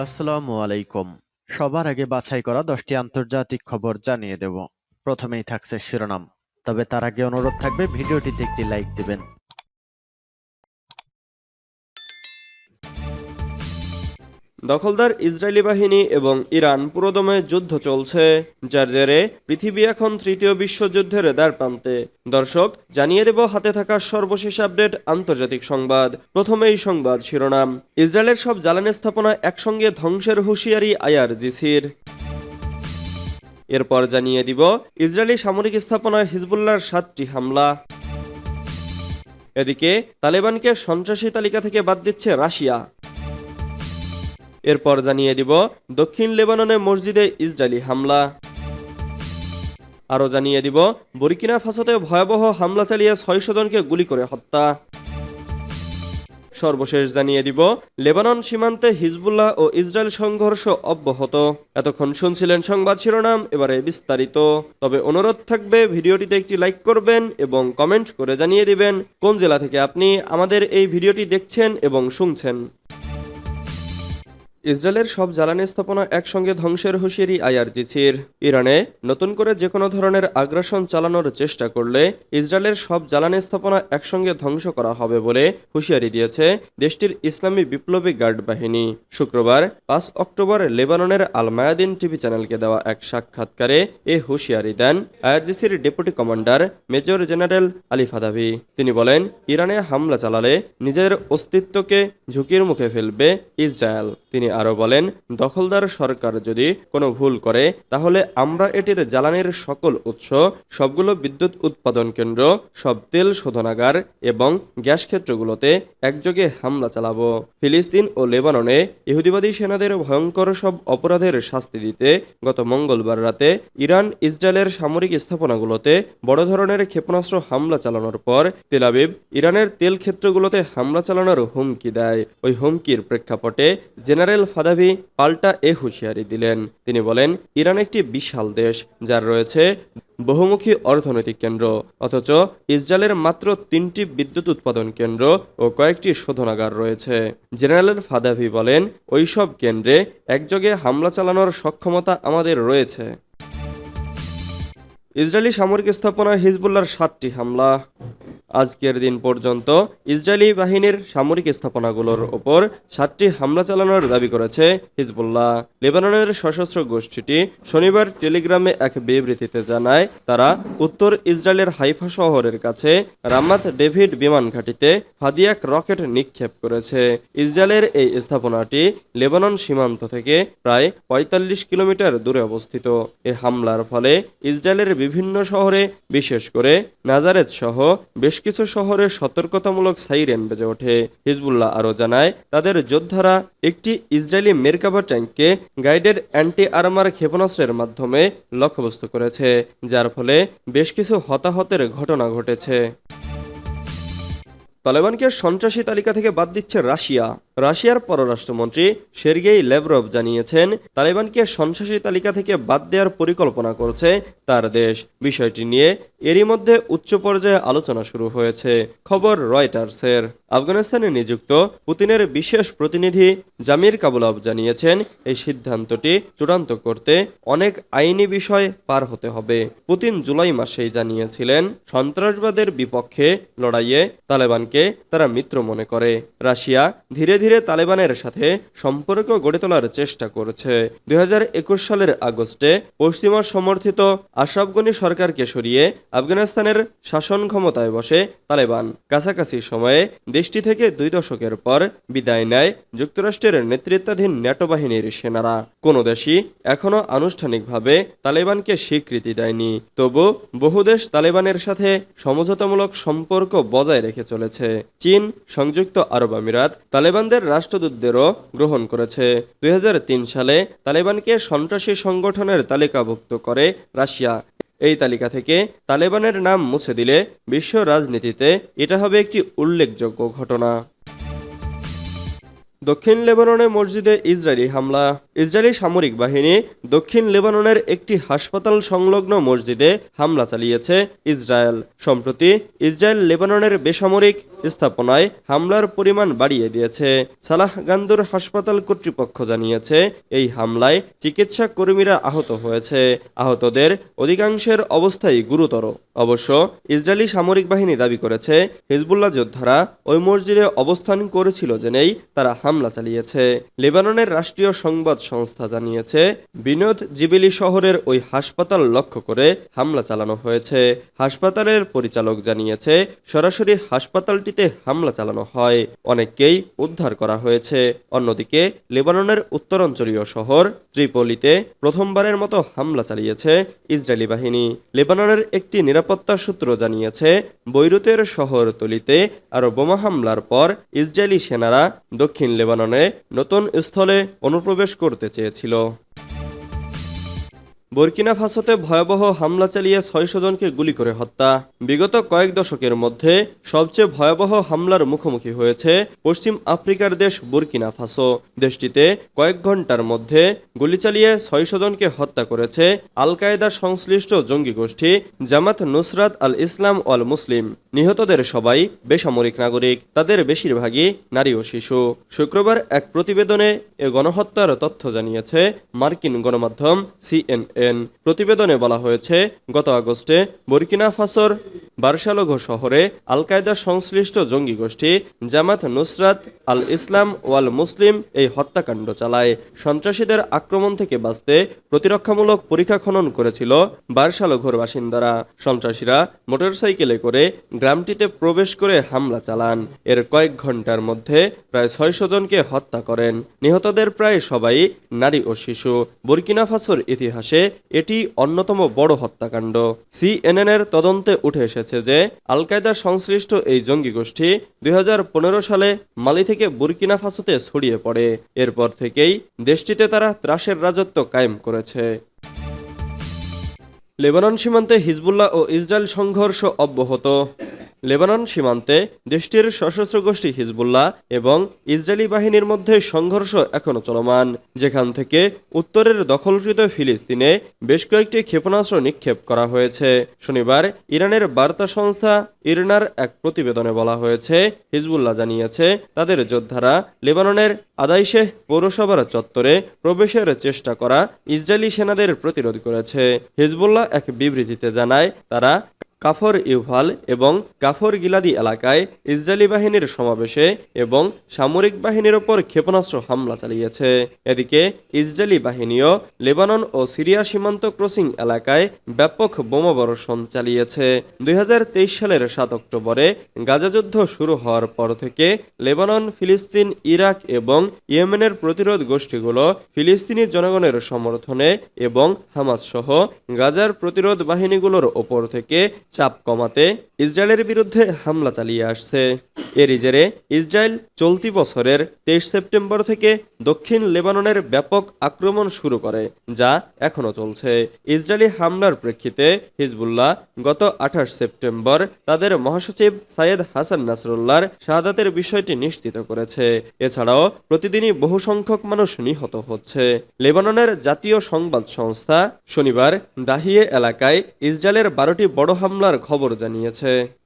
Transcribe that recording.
আসসালামু আলাইকুম। সবার আগে বাছাই করা 10টি আন্তর্জাতিক খবর জানিয়ে দেব। প্রথমেই থাকছে শিরোনাম। তবে তার আগে অনুরোধ থাকবে ভিডিওটিতে একটি লাইক দিবেন। দখলদার ইসরায়েলি বাহিনী এবং ইরান পুরোদমে যুদ্ধ চলছে, যার জেরে পৃথিবী এখন তৃতীয় বিশ্বযুদ্ধের দ্বারপ্রান্তে। দর্শক, জানিয়ে দেব হাতে থাকা সর্বশেষ আপডেট আন্তর্জাতিক সংবাদ। প্রথমেই সংবাদ শিরোনাম। ইসরায়েলের সব জ্বালানি স্থাপনা একসঙ্গে ধ্বংসের হুঁশিয়ারি আইআরজিসির। এরপর জানিয়ে দিব ইসরায়েলি সামরিক স্থাপনায় হিজবুল্লাহর 7টি হামলা। এদিকে তালেবানকে সন্ত্রাসী তালিকা থেকে বাদ দিচ্ছে রাশিয়া। এরপর জানিয়ে দিব দক্ষিণ লেবাননে মসজিদে ইসরায়েলি হামলা। আরও জানিয়ে দিব বুরকিনা ফাসোতে ভয়াবহ হামলা চালিয়ে 600 জনকে গুলি করে হত্যা। সর্বশেষ জানিয়ে দিব লেবানন সীমান্তে হিজবুল্লাহ ও ইসরায়েল সংঘর্ষ অব্যাহত। এতক্ষণ শুনছিলেন সংবাদ শিরোনাম, এবারে বিস্তারিত। তবে অনুরোধ থাকবে ভিডিওটিতে একটি লাইক করবেন এবং কমেন্ট করে জানিয়ে দিবেন কোন জেলা থেকে আপনি আমাদের এই ভিডিওটি দেখছেন এবং শুনছেন। ইসরায়েলের সব জ্বালানি স্থাপনা একসঙ্গে ধ্বংসের হুঁশিয়ারি আইআরজিসির। ইরানে নতুন করে যে কোনো ধরনের আগ্রাসন চালানোর চেষ্টা করলে ইসরায়েলের সব জ্বালানি স্থাপনা একসঙ্গে ধ্বংস করা হবে বলে হুঁশিয়ারি দিয়েছে দেশটির ইসলামী বিপ্লবী গার্ড বাহিনী। শুক্রবার 5 অক্টোবর লেবাননের আল মায়াদিন টিভি চ্যানেলকে দেওয়া এক সাক্ষাৎকারে এ হুঁশিয়ারি দেন আইআরজিসির deputy commander major general Ali Fadavi. তিনি বলেন, ইরানে হামলা চালালে নিজের অস্তিত্বকে ঝুঁকির মুখে ফেলবে ইসরায়েল। তিনি আরও বলেন, দখলদার সরকার যদি কোনো ভুল করে তাহলে আমরা এটির জ্বালানির সকল উৎস, সবগুলো বিদ্যুৎ উৎপাদন কেন্দ্র, সব তেল শোধনাগার এবং গ্যাস ক্ষেত্রগুলোতে একযোগে হামলা চালাবো। ফিলিস্তিন ও লেবাননে ইহুদিবাদী সেনাদের ভয়ঙ্কর সব অপরাধের শাস্তি দিতে গত মঙ্গলবার রাতে ইরান ইসরায়েলের সামরিক স্থাপনাগুলোতে বড় ধরনের ক্ষেপণাস্ত্র হামলা চালানোর পর তেল আবিব ইরানের তেল ক্ষেত্রগুলোতে হামলা চালানোর হুমকি দেয়। ওই হুমকির প্রেক্ষাপটে জেনারেল ফাদাভি পাল্টা এ হুঁশিয়ারি দিলেন। তিনি বলেন, ইরান একটি বিশাল দেশ যার রয়েছে বহুমুখী অর্থনৈতিক কেন্দ্র, অথচ ইসরায়েলের মাত্র 3টি বিদ্যুৎ উৎপাদন কেন্দ্র ও কয়েকটি শোধনাগার রয়েছে। জেনারেল ফাদাভি বলেন, ওইসব কেন্দ্রে একযোগে হামলা চালানোর সক্ষমতা আমাদের রয়েছে। ইসরায়েলি সামরিক স্থাপনায় হিজবুল্লাহর 7টি হামলা। আজকের দিন পর্যন্ত ইসরায়েলি বাহিনীর সামরিক স্থাপনাগুলোর ওপর 7টি হামলা চালানোর দাবি করেছে হিজবুল্লাহ। লেবাননের সশস্ত্র গোষ্ঠীটি শনিবার টেলিগ্রামে এক বিবৃতিতে জানায়, তারা উত্তর ইসরায়েলের হাইফা শহরের কাছে রামাত ডেভিড বিমান ঘাঁটিতে ফাদিয়াক রকেট নিক্ষেপ করেছে। ইসরায়েলের এই স্থাপনাটি লেবানন সীমান্ত থেকে প্রায় 45 কিলোমিটার দূরে অবস্থিত। এ হামলার ফলে ইসরায়েলের বিভিন্ন শহরে, বিশেষ করে নাজারেত সহ বেশ কিছু শহরে সতর্কতামূলক সাইরেন বেজে ওঠে। হিজবুল্লাহ আরও জানায়, তাদের যোদ্ধারা একটি ইসরায়েলি মেরকাভা ট্যাঙ্ককে গাইডেড অ্যান্টি আর্মার ক্ষেপণাস্ত্রের মাধ্যমে লক্ষ্যবস্তু করেছে, যার ফলে বেশ কিছু হতাহতের ঘটনা ঘটেছে। তালেবানকে সন্ত্রাসী তালিকা থেকে বাদ দিচ্ছে রাশিয়া। রাশিয়ার পররাষ্ট্রমন্ত্রী সের্গেই ল্যাভরভ জানিয়েছেন, তালেবানকে সন্ত্রাসী তালিকা থেকে বাদ দেওয়ার পরিকল্পনা করছে তার দেশ। বিষয়টি নিয়ে এরই মধ্যে উচ্চ পর্যায়ে আলোচনা শুরু হয়েছে। খবর রয়টার্সের। আফগানিস্তানে নিযুক্ত পুতিনের বিশেষ প্রতিনিধি জামির কাবুলভ জানিয়েছেন, এই সিদ্ধান্তটি চূড়ান্ত করতে অনেক আইনি বিষয় পার হতে হবে। পুতিন জুলাই মাসেই জানিয়েছিলেন, সন্ত্রাসবাদের বিপক্ষে লড়াইয়ে তালেবানকে তারা মিত্র মনে করে। রাশিয়া ধীরে ধীরে তালেবানের সাথে সম্পর্ক গড়ে তোলার চেষ্টা করছে। 2021 সালের আগস্টে পশ্চিমা সমর্থিত আশরাফ গনি সরকারকে সরিয়ে আফগানিস্তানের শাসন ক্ষমতায় বসে তালেবান। কাছাকাছি সময়ে দেশটি থেকে 2 দশকের পর বিদায় নেয় যুক্তরাষ্ট্রের নেতৃত্বাধীন ন্যাটো বাহিনীর সেনারা। কোনো দেশই এখনও আনুষ্ঠানিকভাবে তালেবানকে স্বীকৃতি দেয়নি। তবু বহু দেশ তালেবানের সাথে সমঝোতামূলক সম্পর্ক বজায় রেখে চলেছে। চীন, সংযুক্ত আরব আমিরাত তালেবানদের রাষ্ট্রদূতদেরও গ্রহণ করেছে। 2003 সালে তালেবানকে সন্ত্রাসী সংগঠনের তালিকাভুক্ত করে রাশিয়া। এই তালিকা থেকে তালেবানের নাম মুছে দিলে বিশ্ব রাজনীতিতে এটা হবে একটি উল্লেখযোগ্য ঘটনা। দক্ষিণ লেবাননে মসজিদে ইসরায়েলি হামলা। ইসরায়েলি সামরিক বাহিনী দক্ষিণ লেবাননের একটি হাসপাতাল সংলগ্ন মসজিদে হামলা চালিয়েছে ইসরায়েল। সম্প্রতি ইসরায়েল লেবাননের বেসামরিক স্থাপনায় হামলার পরিমাণ বাড়িয়ে দিয়েছে। সালাহ গান্দুর হাসপাতাল কর্তৃপক্ষ জানিয়েছে, এই হামলায় চিকিৎসা কর্মীরা আহত হয়েছে। আহতদের অধিকাংশের অবস্থাই গুরুতর। অবশ্য ইসরায়েলি সামরিক বাহিনী দাবি করেছে, হিজবুল্লাহ যোদ্ধারা ওই মসজিদে অবস্থান করেছিল জেনেই তারা হামলা চালিয়েছে। লেবাননের রাষ্ট্রীয় সংবাদ সংস্থা জানিয়েছে, বিনোদ জিবিলি শহরের ওই হাসপাতাল লক্ষ্য করে হামলা চালানো হয়েছে। হাসপাতালের পরিচালক জানিয়েছে, সরাসরি হাসপাতালটিতে হামলা চালানো হয়, অনেককেই উদ্ধার করা হয়েছে। অন্যদিকে লেবাননের উত্তরাঞ্চলীয় শহর ত্রিপোলিতে প্রথমবারের মতো হামলা চালিয়েছে ইসরায়েলি বাহিনী। লেবাননের একটি নিরাপত্তা সূত্র জানিয়েছে, বৈরুতের শহরতলিতে আরও বোমা হামলার পর ইসরায়েলি সেনারা দক্ষিণ লেবাননে নতুন স্থলে অনুপ্রবেশ করতে চেয়েছিল। বুর্কিনা ফাসোতে ভয়াবহ হামলা চালিয়ে ৬০০ জনকে গুলি করে হত্যা। বিগত কয়েক দশকের মধ্যে সবচেয়ে ভয়াবহ হামলার মুখোমুখি হয়েছে পশ্চিম আফ্রিকার দেশ বুর্কিনা ফাসো। দেশটিতে কয়েক ঘন্টার মধ্যে গুলি চালিয়ে ৬০০ জনকে হত্যা করেছে আল কায়েদা সংশ্লিষ্ট জঙ্গি গোষ্ঠী জামাত নুসরাত আল ইসলাম ওয়াল মুসলিম। নিহতদের সবাই বেসামরিক নাগরিক, তাদের বেশিরভাগই নারী ও শিশু। শুক্রবার এক প্রতিবেদনে এ গণহত্যার তথ্য জানিয়েছে মার্কিন গণমাধ্যম CNN। প্রতিবেদনে বলা হয়েছে, গত আগস্টে বুর্কিনা ফাসোর বারশালোঘো শহরে আল কায়েদা সংশ্লিষ্ট জঙ্গি গোষ্ঠী জামাত নুসরাত আল ইসলাম ওয়াল মুসলিম এই হত্যাকাণ্ড চালায়। সন্ত্রাসীদের আক্রমণ থেকে বাঁচতে প্রতিরক্ষামূলক পরিখা খনন করেছিল বারশালোঘোর বাসিন্দারা। সন্ত্রাসীরা মোটরসাইকেলে করে গ্রামটিতে প্রবেশ করে হামলা চালান। এর কয়েক ঘন্টার মধ্যে প্রায় ৬০০ জনকে হত্যা করেন। নিহতদের প্রায় সবাই নারী ও শিশু। বুর্কিনা ফাসোর ইতিহাসে এটি অন্যতম বড় হত্যাকাণ্ড। CNN-এর তদন্তে উঠে এসেছে যে আল কায়েদা সংশ্লিষ্ট এই জঙ্গি গোষ্ঠী ২০১৫ সালে মালি থেকে বুর্কিনা ফাসোতে ছড়িয়ে পড়ে। এরপর থেকেই দেশটিতে তারা ত্রাসের রাজত্ব কায়েম করেছে। লেবানন সীমান্তে হিজবুল্লাহ ও ইসরায়েল সংঘর্ষ অব্যাহত। লেবানন সীমান্তে দেশটির সশস্ত্র গোষ্ঠী হিজবুল্লাহ এবং ইসরায়েলি বাহিনীর মধ্যে সংঘর্ষ এখনও চলমান, যেখান থেকে উত্তরের দখলকৃত ফিলিস্তিনে বেশ কয়েকটি ক্ষেপণাস্ত্র নিক্ষেপ করা হয়েছে। শনিবার ইরানের বার্তা সংস্থা ইরনার এক প্রতিবেদনে বলা হয়েছে, হিজবুল্লাহ জানিয়েছে তাদের যোদ্ধারা লেবাননের আদাইশেহ পৌরসভার চত্বরে প্রবেশের চেষ্টা করা ইসরায়েলি সেনাদের প্রতিরোধ করেছে। হিজবুল্লাহ এক বিবৃতিতে জানায়, তারা কাফর ইউভাল এবং কাফর গিলাদি এলাকায় ইসরায়েলি বাহিনীর সমাবেশে এবং সামরিক বাহিনীর ওপর ক্ষেপণাস্ত্র হামলা চালিয়েছে। এদিকে ইসরায়েলি বাহিনীও লেবানন ও সিরিয়া সীমান্ত ক্রসিং এলাকায় ব্যাপক বোমাবর্ষণ চালিয়েছে। ২০২৩ সালের ৭ অক্টোবরে গাজা যুদ্ধ শুরু হওয়ার পর থেকে লেবানন, ফিলিস্তিন, ইরাক এবং ইয়েমেনের প্রতিরোধ গোষ্ঠীগুলো ফিলিস্তিনি জনগণের সমর্থনে এবং হামাস সহ গাজার প্রতিরোধ বাহিনীগুলোর ওপর থেকে চাপ কমাতে ইসরায়েলের বিরুদ্ধে হামলা চালিয়ে আসছে। এরই জেরে ইসরায়েল চলতি বছরের ২৩ সেপ্টেম্বর থেকে দক্ষিণ লেবাননের ব্যাপক আক্রমণ শুরু করে, যা এখনও চলছে। ইসরায়েলি হামলার প্রেক্ষিতে হিজবুল্লাহ গত ২৮ সেপ্টেম্বর তাদের মহাসচিব সাইয়েদ হাসান নাসরুল্লাহর শাহাদাতের বিষয়টি নিশ্চিত করেছে। এছাড়াও প্রতিদিনই বহু সংখ্যক মানুষ নিহত হচ্ছে। লেবাননের জাতীয় সংবাদ সংস্থা শনিবার দাহিয়ে এলাকায় ইসরায়েলের ১২টি বড় হামলার খবর জানিয়েছে।